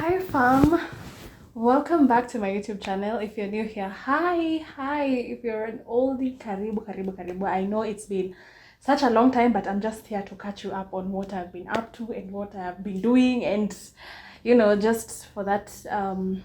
Hi fam, welcome back to my YouTube channel. If you're new here, hi. If you're an oldie, karibu. I know it's been such a long time, but I'm just here to catch you up on what I've been up to and what I've been doing, and just for that can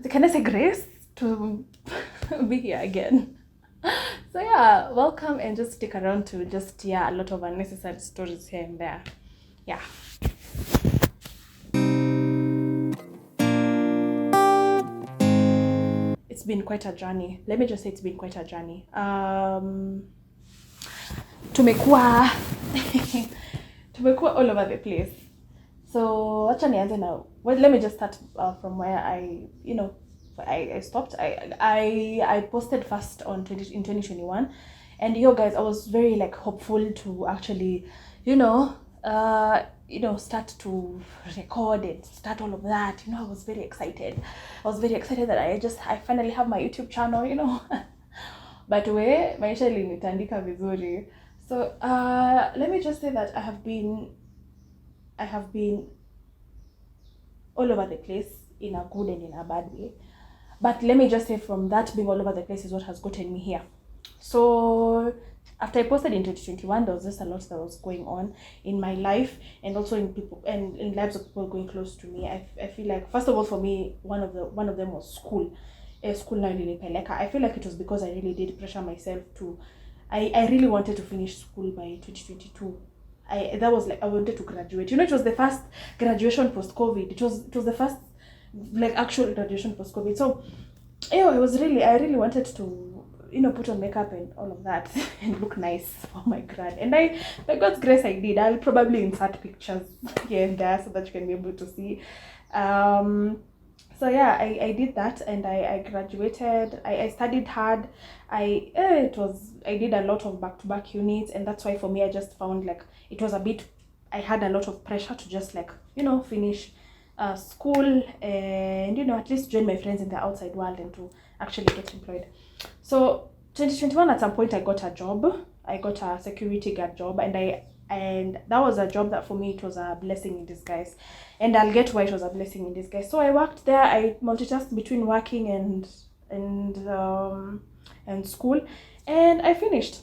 I say grace to be here again. So yeah, welcome, and just stick around to just hear a lot of unnecessary stories here and there. Yeah. It's been quite a journey. Let me just say it's been quite a journey. Tumekuwa tumekuwa all over the place. So acha nianze now. Well, let me just start from where I stopped. I posted first in 2021, and guys, I was very like hopeful to actually start to record and start all of that. I was very excited. That I finally have my YouTube channel. But maisha ilinitandika vizuri. So let me just say that I have been all over the place in a good and in a bad way. But let me just say, from that being all over the place is what has gotten me here. So after I posted in 2021, there was just a lot that was going on in my life, and also in people and in lives of people going close to me. I feel like, first of all, for me, one of them was school. School now really like, I feel like it was because I really did pressure myself to. I really wanted to finish school by 2022. That was like, I wanted to graduate. It was the first graduation post COVID. It was the first like actual graduation post COVID. So I really wanted to put on makeup and all of that and look nice for my grad. And by God's grace, I did. I'll probably insert pictures here and there so that you can be able to see. So yeah, I did that, and I graduated. I studied hard. I did a lot of back-to-back units, and that's why for me I just found like it was a bit, I had a lot of pressure to just like finish school and at least join my friends in the outside world and to actually get employed. So 2021, at some point, I got a job. I got a security guard job, and that was a job that for me it was a blessing in disguise, and I'll get why it was a blessing in disguise. So I worked there. I multitasked between working and school, and I finished.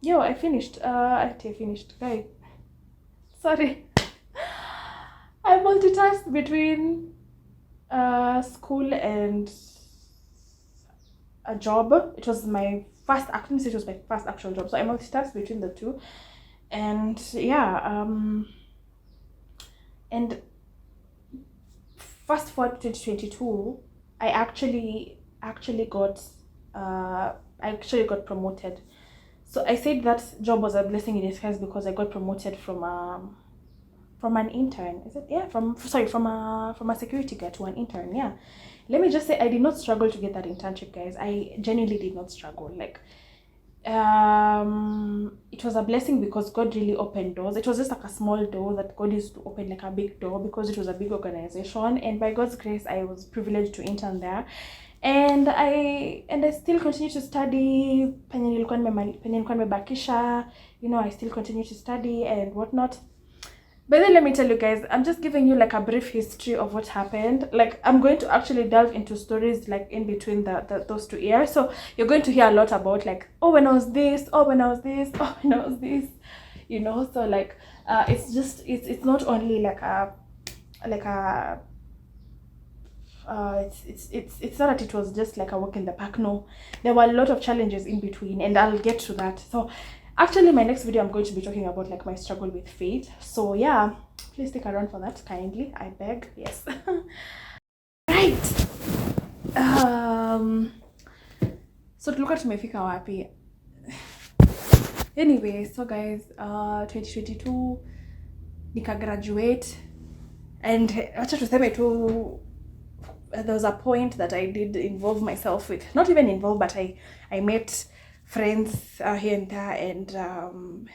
I finished. I finished, guy. Sorry. I multitasked between school and a job. It was my first actual job. So I multitasked between the two. And yeah, and fast forward to 2022, I actually got promoted. So I said that job was a blessing in disguise because I got promoted from an intern. Is it? Yeah, from a security guard to an intern. Yeah. Let me just say, I did not struggle to get that internship, guys. I genuinely did not struggle. Like, it was a blessing because God really opened doors. It was just like a small door that God used to open like a big door because it was a big organization, and by God's grace I was privileged to intern there, and I still continue to study. Penye nilikuwa nimebakisha, I still continue to study and whatnot. But then let me tell you guys, I'm just giving you like a brief history of what happened. Like, I'm going to actually delve into stories like in between those 2 years. So you're going to hear a lot about like, oh, when I was this, oh, when I was this, oh, when I was this, So like, it's not only like a it's not that it was just like a walk in the park. No, there were a lot of challenges in between, and I'll get to that. So actually, my next video, I'm going to be talking about like my struggle with faith. So yeah, please stick around for that kindly, I beg. Yes. Right. So tulikuwa tumefika wapi? Anyway, so guys, 2022 nika graduate, and acha tuseme tu, there was a point that I did involve myself with, not even involved, but I met friends here and there, and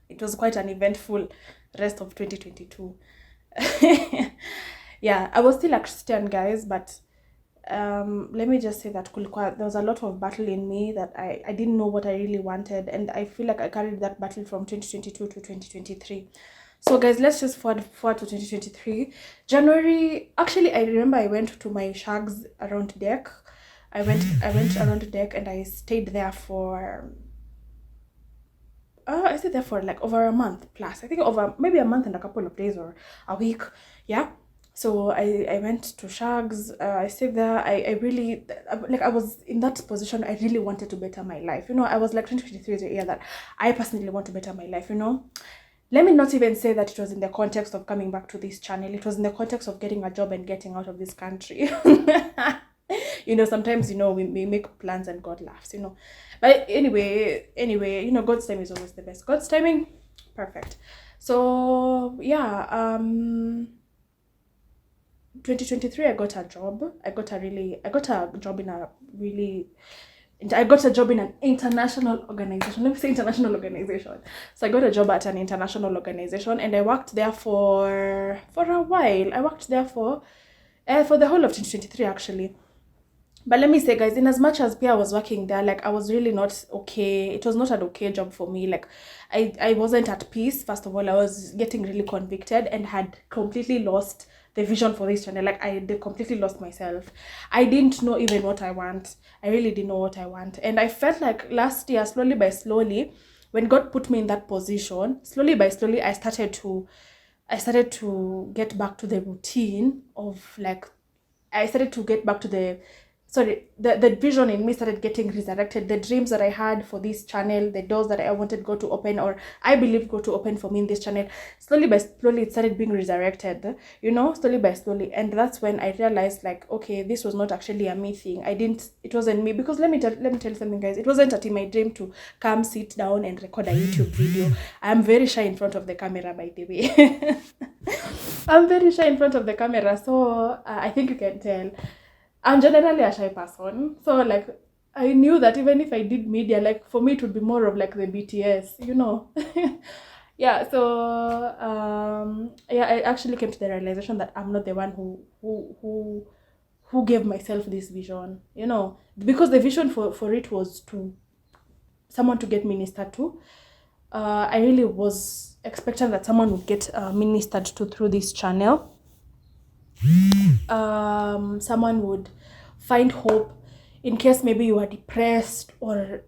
it was quite an eventful rest of 2022. Yeah, I was still a Christian, guys, but let me just say that there was a lot of battle in me that I didn't know what I really wanted, and I feel like I carried that battle from 2022 to 2023. So guys, let's just forward to 2023 January. Actually, I remember I went to my shags around deck. I went around deck and I stayed there for I stayed there for like over a month plus. I think over maybe a month and a couple of days or a week. Yeah. So I went to shags. I stayed there. I really like, I was in that position. I really wanted to better my life. You know, I was like 2023 is a year that I personally want to better my life. You know, let me not even say that it was in the context of coming back to this channel. It was in the context of getting a job and getting out of this country. You know, sometimes, you know, we make plans and God laughs, you know. But anyway, you know, God's time is always the best. God's timing, perfect. So yeah, 2023 I got a job. I got a job in a really I got a job in an international organization. Let me say international organization. So I got a job at an international organization and I worked there for a while. I worked there for the whole of 2023 actually. But let me say, guys, in as much as Pia was working there, like, I was really not okay. It was not an okay job for me. Like, I wasn't at peace. First of all, I was getting really convicted and had completely lost the vision for this channel. Like, I completely lost myself. I didn't know even what I want. I really didn't know what I want. And I felt like last year, slowly by slowly, when God put me in that position, slowly by slowly, I started to get back to the routine of, like, I started to get back to the vision in me started getting resurrected. The dreams that I had for this channel, the doors that I wanted God to open, or I believe God to open for me in this channel, slowly by slowly it started being resurrected, you know, slowly by slowly. And that's when I realized, like, okay, this was not actually a me thing. It wasn't me, because let me tell you something, guys. It wasn't at my dream to come sit down and record a YouTube video. I'm very shy in front of the camera, by the way. I'm very shy in front of the camera, so I think you can tell. I'm generally a shy person, so like, I knew that even if I did media, like, for me it would be more of like the BTS, you know. Yeah, so yeah, I actually came to the realization that I'm not the one who gave myself this vision, you know, because the vision for it was to someone to get ministered to. I really was expecting that someone would get ministered to through this channel. Someone would find hope in case maybe you are depressed, or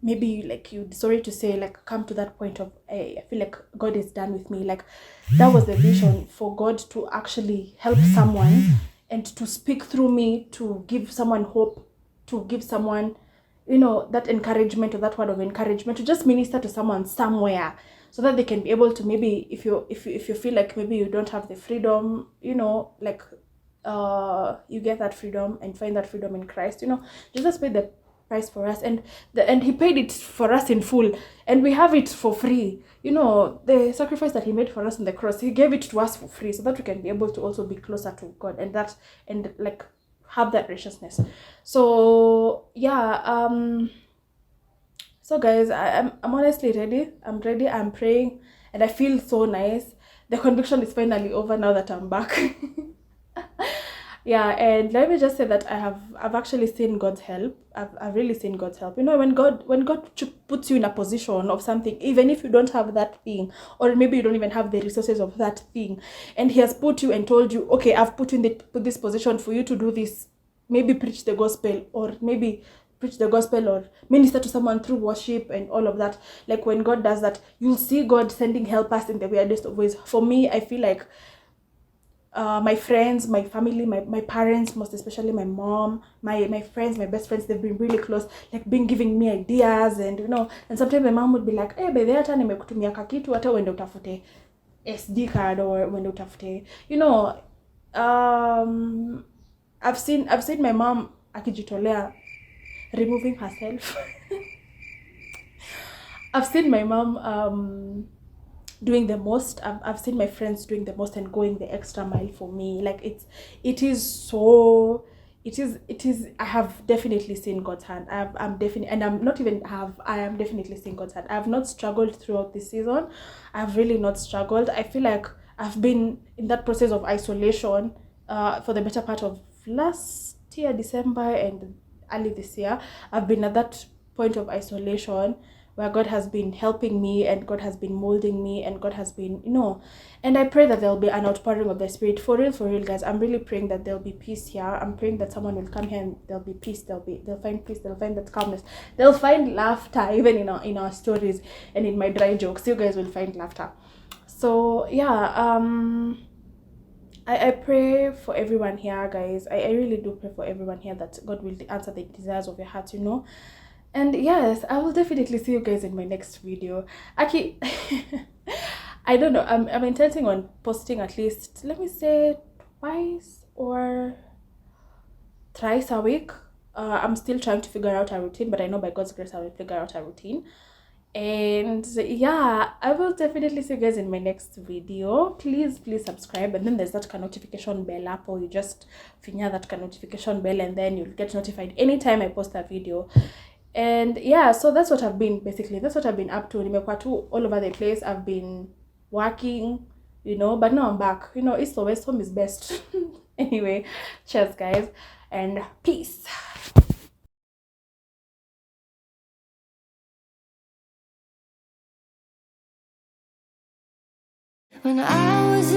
maybe, like, you, sorry to say, like, come to that point of, I feel like God is done with me. Like, that was the vision, for God to actually help someone and to speak through me, to give someone hope, to give someone, you know, that encouragement, or that word of encouragement, to just minister to someone somewhere, so that they can be able to, maybe if you feel like maybe you don't have the freedom, you know, like, you get that freedom and find that freedom in Christ. You know, Jesus paid the price for us, and he paid it for us in full, and we have it for free. You know, the sacrifice that he made for us on the cross, he gave it to us for free, so that we can be able to also be closer to God, and like, have that graciousness. So yeah, so guys, I'm honestly ready. I'm ready. I'm praying, and I feel so nice. The conviction is finally over now that I'm back. Yeah, and let me just say that I've actually seen God's help. I've really seen God's help. You know, when God puts you in a position of something, even if you don't have that thing, or maybe you don't even have the resources of that thing, and he has put you and told you, okay, I've put you in this position for you to do this, maybe preach the gospel, or maybe preach the gospel, or minister to someone through worship and all of that. Like, when God does that, you'll see God sending helpers in the weirdest of ways. For me, I feel like my friends, my family, my parents, most especially my mom, my friends, my best friends, they've been really close, like, been giving me ideas. And you know, and sometimes my mom would be like, by the hata nimekutumia kakitu, hata uende utafute SD card, or uende utafute, you know. I've seen my mom akijitolea, removing herself. I've seen my mom doing the most. I've seen my friends doing the most and going the extra mile for me. Like, it is I have definitely seen God's hand. I am definitely seeing God's hand. I have not struggled throughout this season. I've really not struggled. I feel like I've been in that process of isolation for the better part of last year, December, and early this year. I've been at that point of isolation where God has been helping me and God has been molding me and God has been, and I pray that there'll be an outpouring of the Spirit. For real, guys. I'm really praying that there'll be peace here. I'm praying that someone will come here and there'll be peace. They'll find peace. They'll find that calmness. They'll find laughter even in our stories and in my dry jokes. You guys will find laughter. So yeah, I pray for everyone here, guys. I really do pray for everyone here that God will answer the desires of your heart, And yes, I will definitely see you guys in my next video. Actually, I don't know. I'm intending on posting at least, let me say, twice or thrice a week. I'm still trying to figure out a routine, but I know by God's grace I will figure out a routine. And yeah, I will definitely see you guys in my next video. Please subscribe, and then there's that notification bell up, or you just finger that notification bell and then you'll get notified anytime I post a video. And yeah, so that's what I've been up to. Nimekuwa tu all over the place. I've been working, but now I'm back. East or west, home is best. Anyway, cheers guys, and peace. When I was